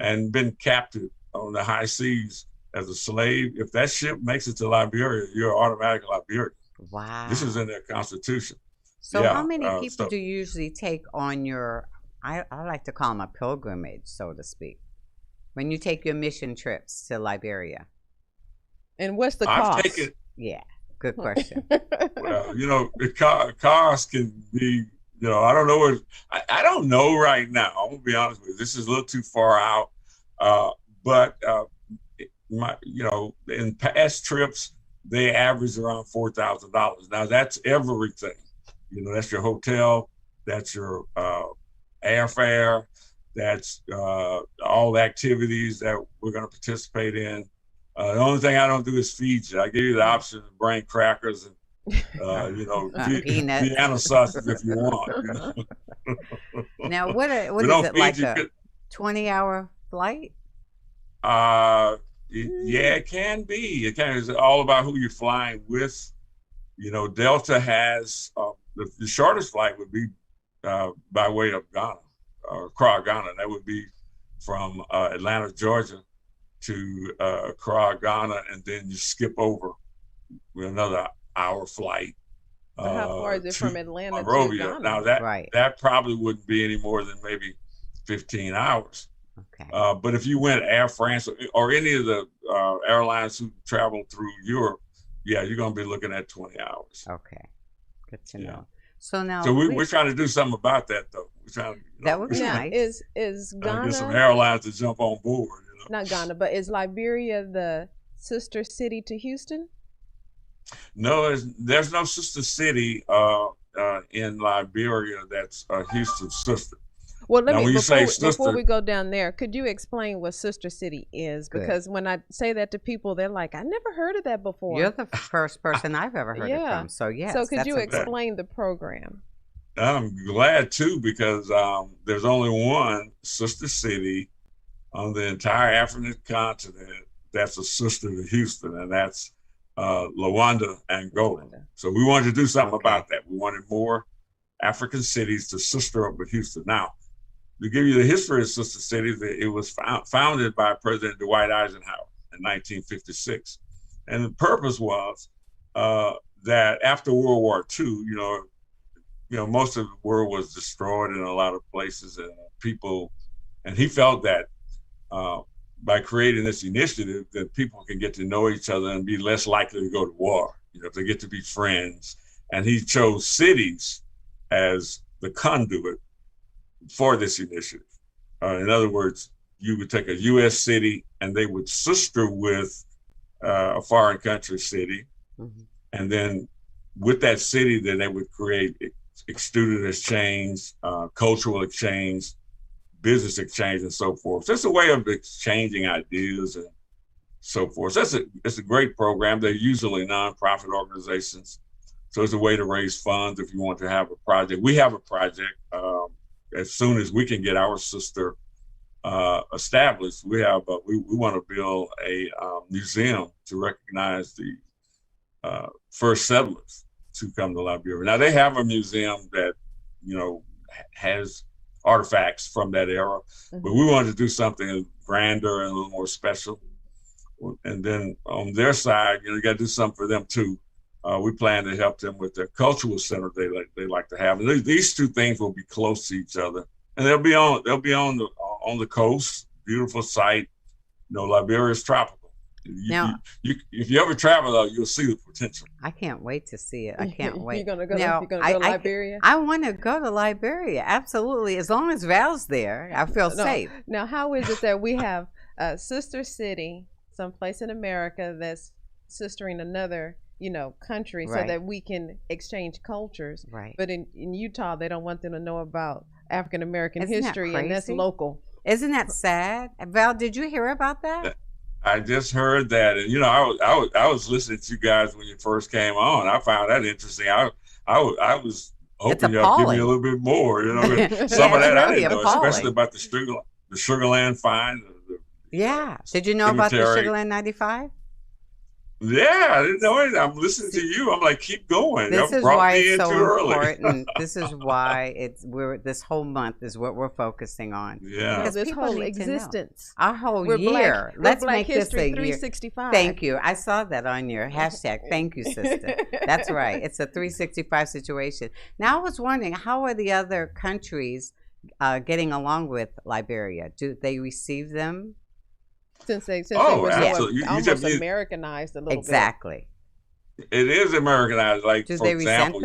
[SPEAKER 4] and been captive on the high seas as a slave. If that ship makes it to Liberia, you're automatically Liberian.
[SPEAKER 1] Wow.
[SPEAKER 4] This is in their constitution.
[SPEAKER 1] So how many people do you usually take on your, I like to call them a pilgrimage, so to speak, when you take your mission trips to Liberia?
[SPEAKER 2] And what's the cost?
[SPEAKER 1] Yeah, good question.
[SPEAKER 4] Well, you know, the cost can be, you know, I don't know I don't know right now. I'm gonna be honest with you. This is a little too far out. But you know, in past trips, they average around $4,000. Now that's everything. That's your hotel, that's your airfare, that's all the activities that we're going to participate in. The only thing I don't do is feed you. I give you the option to bring crackers and Vienna sausage if you want.
[SPEAKER 1] Now, what is it, like a 20-hour flight?
[SPEAKER 4] Yeah, it can be. It's all about who you're flying with. Delta has the shortest flight would be by way of Ghana, Accra, Ghana. That would be from Atlanta, Georgia to Accra, Ghana, and then you skip over with another hour flight.
[SPEAKER 2] How far is it from Atlanta
[SPEAKER 4] Monrovia.
[SPEAKER 2] to Ghana?
[SPEAKER 4] Now that probably wouldn't be any more than maybe 15 hours.
[SPEAKER 1] Okay.
[SPEAKER 4] But if you went Air France or any of the airlines who travel through Europe, yeah, you're going to be looking at 20 hours.
[SPEAKER 1] Okay. Good to know.
[SPEAKER 4] Yeah.
[SPEAKER 1] So now
[SPEAKER 4] we're trying to do something about that, though. We're trying to,
[SPEAKER 1] that would be nice.
[SPEAKER 2] Is Ghana
[SPEAKER 4] get some airlines to jump on board?
[SPEAKER 2] Not Ghana, but is Liberia the sister city to Houston?
[SPEAKER 4] No, there's no sister city in Liberia that's Houston's sister.
[SPEAKER 2] Well,
[SPEAKER 4] now,
[SPEAKER 2] before we go down there, could you explain what sister city is? Because when I say that to people, they're like, I never heard of that before.
[SPEAKER 1] You're the first person I've ever heard it from. So yes.
[SPEAKER 2] So could you explain the program?
[SPEAKER 4] I'm glad to, because there's only one sister city on the entire African continent that's a sister to Houston, and that's Luanda, Angola. So we wanted to do something about that. We wanted more African cities to sister up with Houston. Now, to give you the history of sister cities, it was founded by President Dwight Eisenhower in 1956. And the purpose was that after World War II, most of the world was destroyed in a lot of places, and he felt that by creating this initiative, that people can get to know each other and be less likely to go to war, if they get to be friends. And he chose cities as the conduit for this initiative. In other words, you would take a U.S. city and they would sister with a foreign country city. Mm-hmm. And then with that city, then they would create student exchange, cultural exchange, business exchange, and so forth. So it's a way of exchanging ideas and so forth. So it's a great program. They're usually nonprofit organizations. So it's a way to raise funds if you want to have a project. We have a project. As soon as we can get our sister established, we want to build a museum to recognize the first settlers to come to Liberia. Now they have a museum that has artifacts from that era, mm-hmm. but we wanted to do something grander and a little more special. And then on their side, you got to do something for them too. We plan to help them with their cultural center they like to have. And these two things will be close to each other, and they'll be on the coast. Beautiful site. Liberia is tropical. If you ever travel though, you'll see the potential.
[SPEAKER 1] I can't wait to see it. I can't wait.
[SPEAKER 2] You're gonna go to Liberia?
[SPEAKER 1] I want to go to Liberia. Absolutely. As long as Val's there, I feel safe.
[SPEAKER 2] Now, how is it that we have a sister city, someplace in America, that's sistering another country, right, so that we can exchange cultures,
[SPEAKER 1] right?
[SPEAKER 2] But in Utah, they don't want them to know about African American history, and that's local.
[SPEAKER 1] Isn't that sad? Val, did you hear about that?
[SPEAKER 4] I just heard that, and I was listening to you guys when you first came on. I found that interesting. I was hoping y'all give me a little bit more. Some of that I didn't know, especially about the Sugarland find.
[SPEAKER 1] Did you know about the Sugarland 95?
[SPEAKER 4] Yeah, I didn't know it. I'm listening to you. I'm like, keep going.
[SPEAKER 1] This is why it's so important. This is why this whole month is what we're focusing on.
[SPEAKER 4] Yeah,
[SPEAKER 2] because this whole existence,
[SPEAKER 1] our whole year. Let's make this a
[SPEAKER 2] 365.
[SPEAKER 1] Year. Thank you. I saw that on your hashtag. Thank you, sister. That's right. It's a 365 situation. Now I was wondering, how are the other countries getting along with Liberia? Do they receive them?
[SPEAKER 2] Since they were almost
[SPEAKER 4] you
[SPEAKER 2] Americanized a little bit.
[SPEAKER 1] Exactly.
[SPEAKER 4] It is Americanized. Like, for example,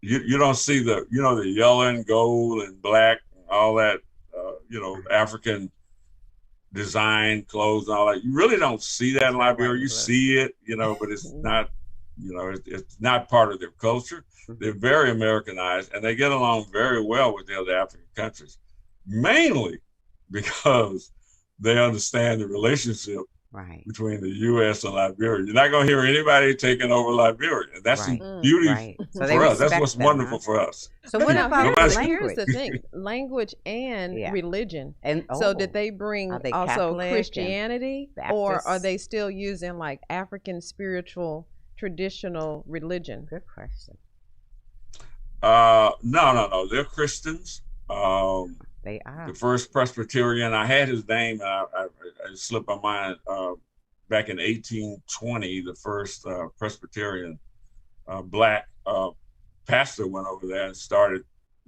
[SPEAKER 4] you don't see the yellow and gold and black and all that African design clothes and all that. You really don't see that in Liberia. You see it, but it's not, it's not part of their culture. They're very Americanized, and they get along very well with the other African countries, mainly because they understand the relationship between the U.S. and Liberia. You're not going to hear anybody taking over Liberia. And that's the beauty for us. That's what's wonderful for us.
[SPEAKER 1] So what about language?
[SPEAKER 2] Here's the thing, language and religion. And so did they bring also Christianity, or are they still using like African spiritual traditional religion?
[SPEAKER 1] Good question.
[SPEAKER 4] No. They're Christians.
[SPEAKER 1] They are.
[SPEAKER 4] The first Presbyterian, I had his name, and I slipped my mind. Back in 1820, the first Presbyterian black pastor went over there and started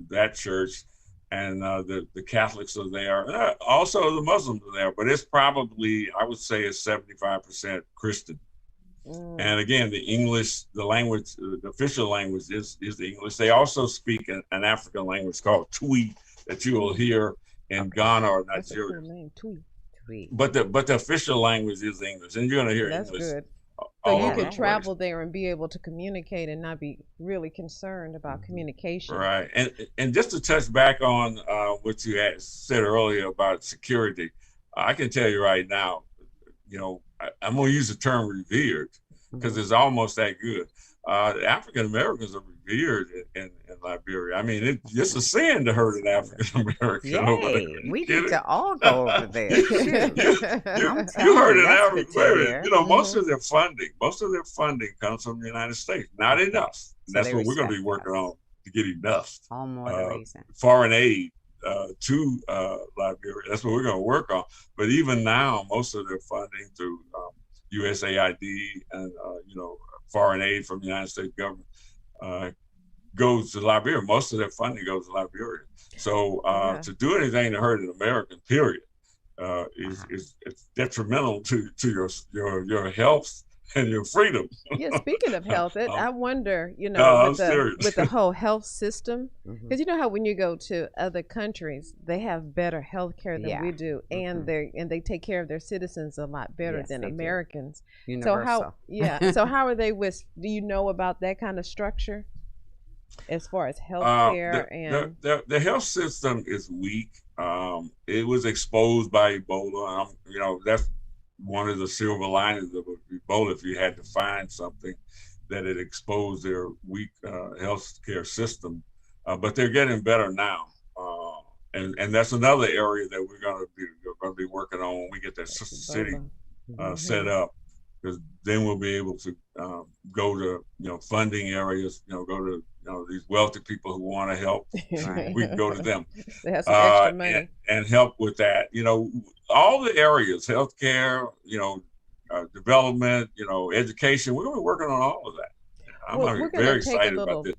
[SPEAKER 4] that church, and the Catholics are there. Also, the Muslims are there, but it's probably, I would say, it's 75% Christian. And again, the English, the language, the official language is the English. They also speak an African language called Twi that you will hear in Ghana or Nigeria.
[SPEAKER 2] Twi.
[SPEAKER 4] But the official language is English, and you're going to hear
[SPEAKER 2] That's
[SPEAKER 4] English.
[SPEAKER 2] Good. So you could travel there and be able to communicate and not be really concerned about communication.
[SPEAKER 4] Right. And just to touch back on what you had said earlier about security, I can tell you right now, I'm going to use the term revered because it's almost that good. African Americans are revered in Liberia. I mean, it's a sin to hurt an African American.
[SPEAKER 1] We need to all go over there.
[SPEAKER 4] You heard an African American. Most of their funding comes from the United States. Not enough. And that's what we're going to be working on to get enough.
[SPEAKER 1] All more the reason.
[SPEAKER 4] Foreign aid to Liberia. That's what we're going to work on. But even now, most of their funding through USAID and foreign aid from the United States government goes to Liberia. Most of their funding goes to Liberia. So to do anything to hurt an American, period, is detrimental to your health and your freedom.
[SPEAKER 2] Yeah, speaking of health, I wonder, with the whole health system, because you know how when you go to other countries, they have better health care than we do, and they take care of their citizens a lot better than Americans.
[SPEAKER 1] Universal.
[SPEAKER 2] So how are they with? Do you know about that kind of structure as far as health care and
[SPEAKER 4] the health system is weak. It was exposed by Ebola. That's one of the silver linings of Ebola. If you had to find something that had exposed their weak health care system, but they're getting better now, and that's another area that we're going to be working on when we get that city set up, because then we'll be able to go to funding areas, go to these wealthy people who want to help. We can go to them
[SPEAKER 2] they have some extra money.
[SPEAKER 4] And help with that. All the areas, healthcare, development, education. We're going to be working on all of that. I'm very excited about this.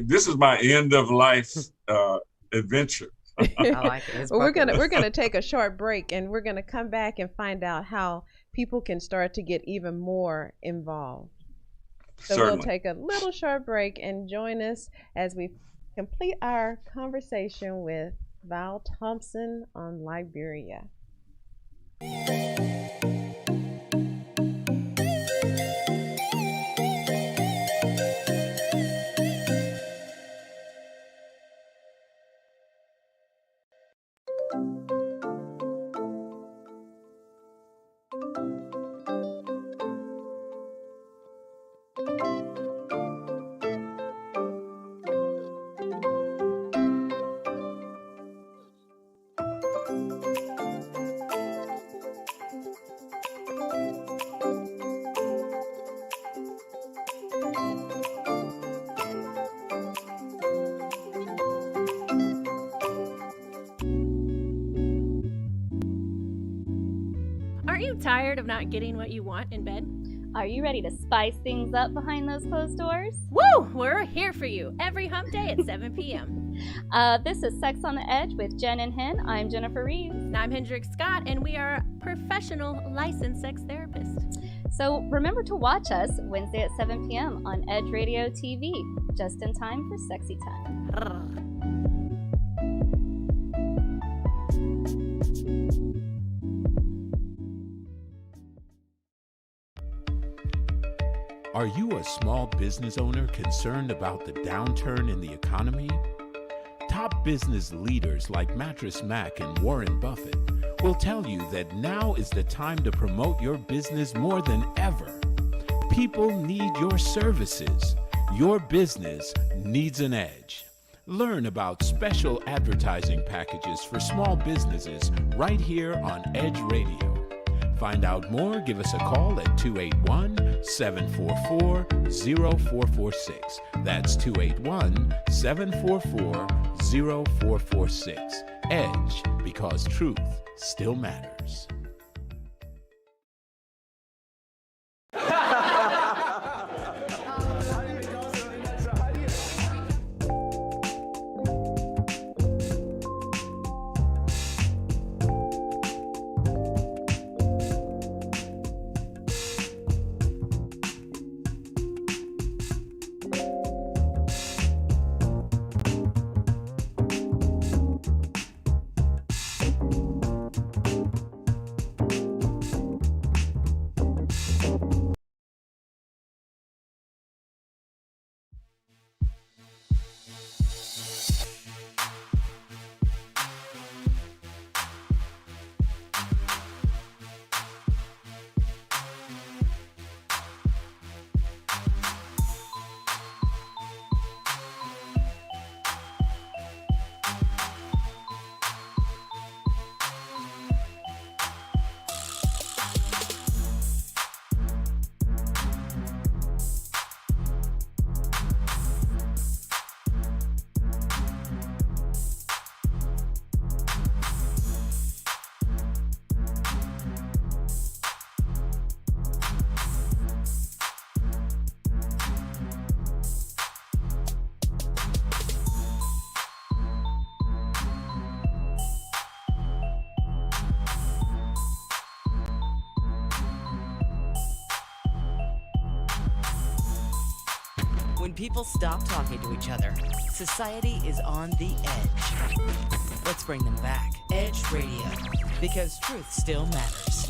[SPEAKER 4] This is my end of life adventure.
[SPEAKER 1] I like it.
[SPEAKER 2] Well, we're gonna take a short break, and we're gonna come back and find out how people can start to get even more involved. So
[SPEAKER 4] Certainly.
[SPEAKER 2] We'll take a little short break and join us as we complete our conversation with Val Thompson on Liberia.
[SPEAKER 8] Tired of not getting what you want in bed?
[SPEAKER 9] Are you ready to spice things up behind those closed doors?
[SPEAKER 8] Woo! We're here for you every hump day at 7 p.m.
[SPEAKER 9] This is Sex on the Edge with Jen and Hen. I'm Jennifer Reeves.
[SPEAKER 8] And I'm Hendrik Scott, and we are professional licensed sex therapists.
[SPEAKER 9] So remember to watch us Wednesday at 7 p.m. on Edge Radio TV, just in time for sexy time.
[SPEAKER 3] Are you a small business owner concerned about the downturn in the economy? Top business leaders like Mattress Mac and Warren Buffett will tell you that now is the time to promote your business more than ever. People need your services. Your business needs an edge. Learn about special advertising packages for small businesses right here on Edge Radio. Find out more, give us a call at 281-744-0446. That's 281-744-0446. Edge, because truth still matters.
[SPEAKER 10] When people stop talking to each other, society is on the edge. Let's bring them back. Edge Radio, because truth still matters.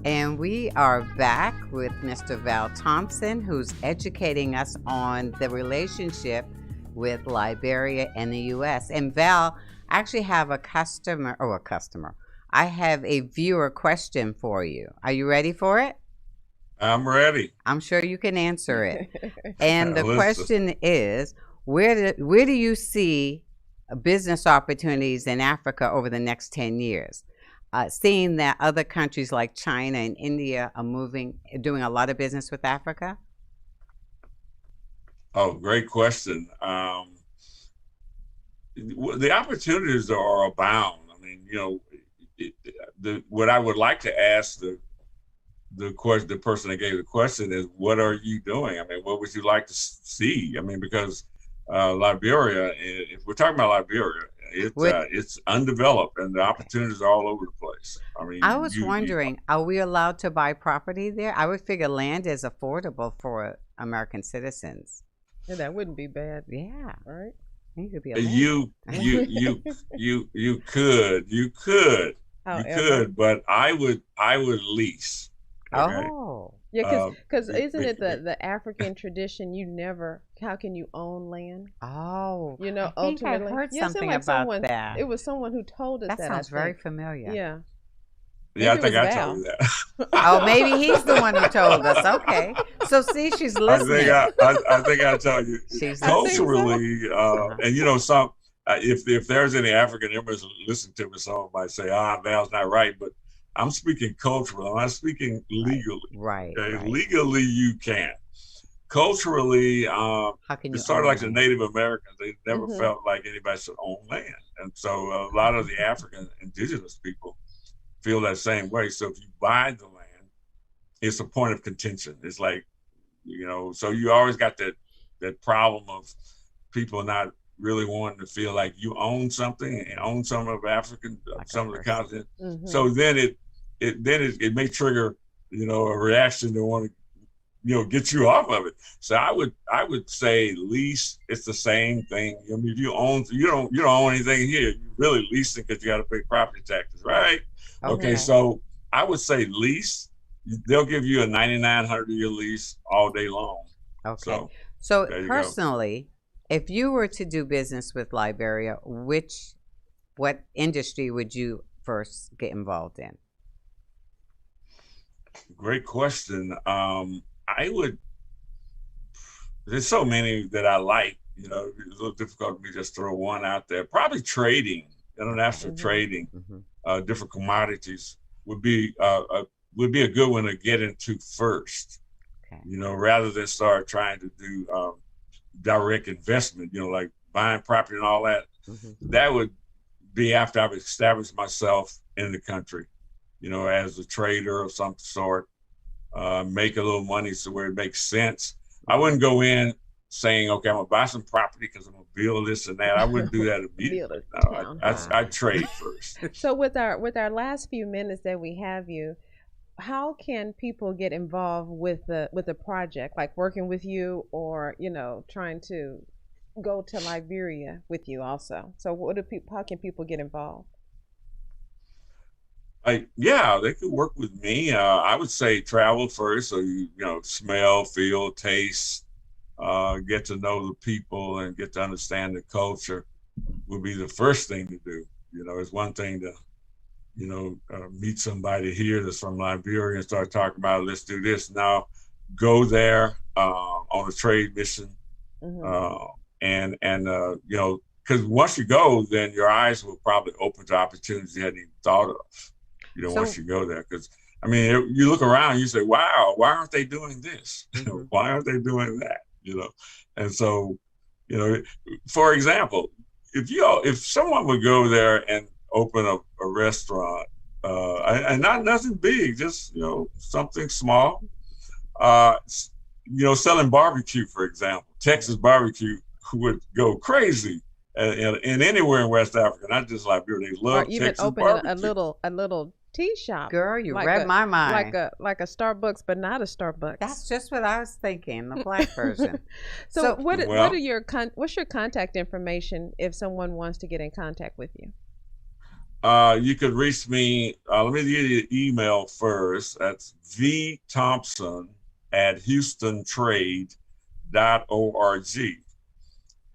[SPEAKER 1] And we are back with Mr. Val Thompson, who's educating us on the relationship with Liberia and the U.S. And Val, I actually have a customer. I have a viewer question for you. Are you ready for it?
[SPEAKER 4] I'm ready.
[SPEAKER 1] I'm sure you can answer it. And the question is, where do you see business opportunities in Africa over the next 10 years? Seeing that other countries like China and India are doing a lot of business with Africa?
[SPEAKER 4] Oh, great question. The opportunities are abound. I mean, what I would like to ask the person that gave the question is, what are you doing? I mean, what would you like to see? I mean, because Liberia, if we're talking about Liberia, it's undeveloped and the opportunities are all over the place. I mean,
[SPEAKER 1] I was wondering, are we allowed to buy property there? I would figure land is affordable for American citizens.
[SPEAKER 2] Yeah, that wouldn't be bad.
[SPEAKER 1] Yeah.
[SPEAKER 2] Right.
[SPEAKER 1] You could be
[SPEAKER 4] you could, but I would lease.
[SPEAKER 1] Okay? Oh.
[SPEAKER 2] Yeah, because isn't it the African tradition? How can you own land?
[SPEAKER 1] Oh,
[SPEAKER 2] I think
[SPEAKER 1] ultimately, I heard something about that.
[SPEAKER 2] It was someone who told us that.
[SPEAKER 1] That sounds very familiar.
[SPEAKER 2] Yeah.
[SPEAKER 4] Yeah, I think I told you that.
[SPEAKER 1] Oh, maybe he's the one who told us. Okay, so see, she's listening.
[SPEAKER 4] I think I told you. Culturally, and if there's any African immigrants listening to me, some might say, Val's not right, but I'm speaking culturally. I'm not speaking legally.
[SPEAKER 1] Right.
[SPEAKER 4] Okay?
[SPEAKER 1] Right.
[SPEAKER 4] Legally, you can. Culturally,
[SPEAKER 1] How can you
[SPEAKER 4] it's sort of like the
[SPEAKER 1] own?
[SPEAKER 4] Native Americans. They never felt like anybody should own land. And so a lot of the African indigenous people feel that same way. So if you buy the land, it's a point of contention. It's like, you know, so you always got that problem of people not really wanting to feel like you own something and own some of African,
[SPEAKER 1] Like
[SPEAKER 4] some
[SPEAKER 1] a
[SPEAKER 4] of the
[SPEAKER 1] person.
[SPEAKER 4] continent. So then it may trigger, you know, a reaction to want to, you know, get you off of it. So I would say lease. It's the same thing. I mean, if you own, you don't own anything here. You really leasing because you got to pay property taxes, right? Okay, so I would say lease. They'll give you a 9,900-year lease all day long.
[SPEAKER 1] Okay. So personally, if you were to do business with Liberia, what industry would you first get involved in?
[SPEAKER 4] Great question. There's so many that I like, you know, it's a little difficult for me to just throw one out there. Probably trading, international trading, different commodities would be a good one to get into first, you know, rather than start trying to do direct investment, you know, like buying property and all that. That would be after I've established myself in the country, you know, as a trader of some sort, make a little money so where it makes sense. I wouldn't go in saying, okay, I'm gonna buy some property because I'm gonna build this and that. I wouldn't do that immediately. No, I'd trade first.
[SPEAKER 2] So with our last few minutes that we have you, how can people get involved with the project, like working with you, or, you know, trying to go to Liberia with you also? So how can people get involved?
[SPEAKER 4] Yeah, they could work with me. I would say travel first, so you know, smell, feel, taste, get to know the people and get to understand the culture would be the first thing to do. You know, it's one thing to, you know, meet somebody here that's from Liberia and start talking about, let's do this. Now, go there on a trade mission, and you know, because once you go, then your eyes will probably open to opportunities you hadn't even thought of. You know, once you go there, because I mean, you look around, you say, "Wow, why aren't they doing this? Why aren't they doing that?" You know, and so, you know, for example, if someone would go there and open a restaurant, and not nothing big, just, you know, something small, you know, selling barbecue, for example, Texas barbecue would go crazy. And anywhere in West Africa, not just Liberia, they love Texas
[SPEAKER 2] even open
[SPEAKER 4] barbecue.
[SPEAKER 2] a little tea shop.
[SPEAKER 1] Girl, you read my mind.
[SPEAKER 2] Like a Starbucks, but not a Starbucks.
[SPEAKER 1] That's just what I was thinking, the black version.
[SPEAKER 2] So what's your contact information if someone wants to get in contact with you?
[SPEAKER 4] You could reach me. Let me give you the email first. That's vthompson@houstontrade.org.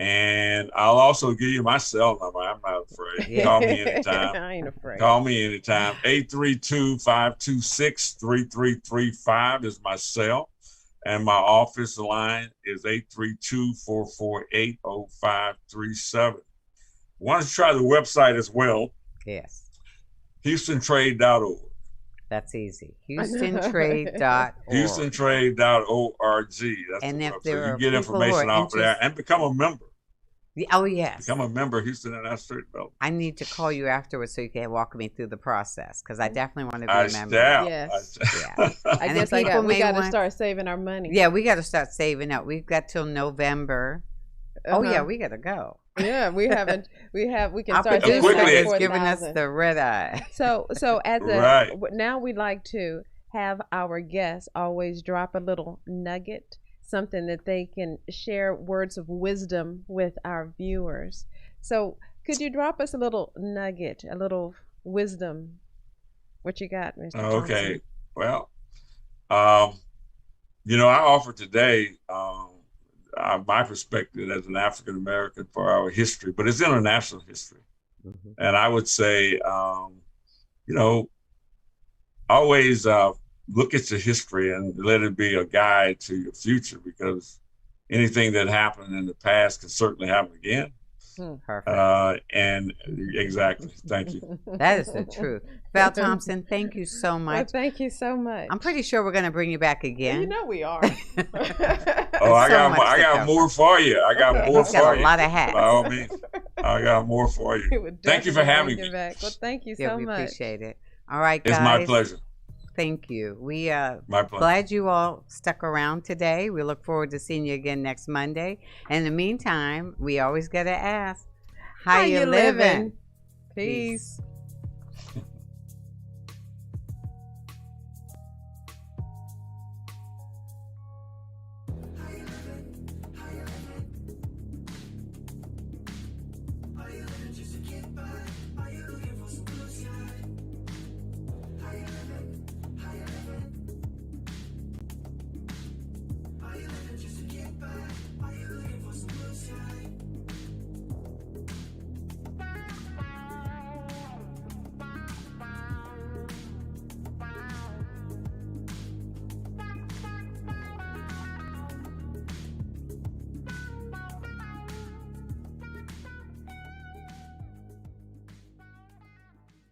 [SPEAKER 4] And I'll also give you my cell number. I'm not afraid. Call me anytime.
[SPEAKER 2] I ain't afraid.
[SPEAKER 4] Call me anytime. 832-526-3335 is my cell. And my office line is 832-448-0537. Want to try the website as well?
[SPEAKER 1] Yes.
[SPEAKER 4] HoustonTrade.org.
[SPEAKER 1] That's easy. HoustonTrade.org.
[SPEAKER 4] HoustonTrade.org. That's
[SPEAKER 1] and if
[SPEAKER 4] website.
[SPEAKER 1] there are
[SPEAKER 4] you get information off of that and become a member.
[SPEAKER 1] Oh, yes.
[SPEAKER 4] Become a member of Houston International Trade Development.
[SPEAKER 1] I need to call you afterwards so you can walk me through the process, because I definitely want to be a member.
[SPEAKER 2] Yes. I guess we got to start saving our money.
[SPEAKER 1] Yeah, we got to start saving up. We've got till November. Oh yeah, we got to go.
[SPEAKER 2] Yeah, we can
[SPEAKER 1] Our
[SPEAKER 2] start
[SPEAKER 1] producer is giving us the red eye.
[SPEAKER 2] So as now we like to have our guests always drop a little nugget, something that they can share words of wisdom with our viewers. So could you drop us a little nugget, a little wisdom? What you got, Mr.
[SPEAKER 4] Okay. Well, you know, I offer today my perspective as an African American for our history, but it's international history. And I would say, you know, always look at your history and let it be a guide to your future, because anything that happened in the past can certainly happen again.
[SPEAKER 1] Perfect.
[SPEAKER 4] And exactly. Thank you.
[SPEAKER 1] That is the truth. Val Thompson, thank you so much.
[SPEAKER 2] Well, thank you so much.
[SPEAKER 1] I'm pretty sure we're going to bring you back again.
[SPEAKER 2] You know we are.
[SPEAKER 4] Oh, I got more for you. I got more
[SPEAKER 1] He's
[SPEAKER 4] for
[SPEAKER 1] got
[SPEAKER 4] you.
[SPEAKER 1] a lot of hats.
[SPEAKER 4] By all means, I got more for you. Thank you for having me.
[SPEAKER 2] Well, thank you
[SPEAKER 1] Yeah,
[SPEAKER 2] so
[SPEAKER 1] we
[SPEAKER 2] much.
[SPEAKER 1] appreciate it. All right, guys.
[SPEAKER 4] It's my pleasure.
[SPEAKER 1] Thank you. We
[SPEAKER 4] My pleasure.
[SPEAKER 1] glad you all stuck around today. We look forward to seeing you again next Monday. And in the meantime, we always got to ask, how you living?
[SPEAKER 2] Peace.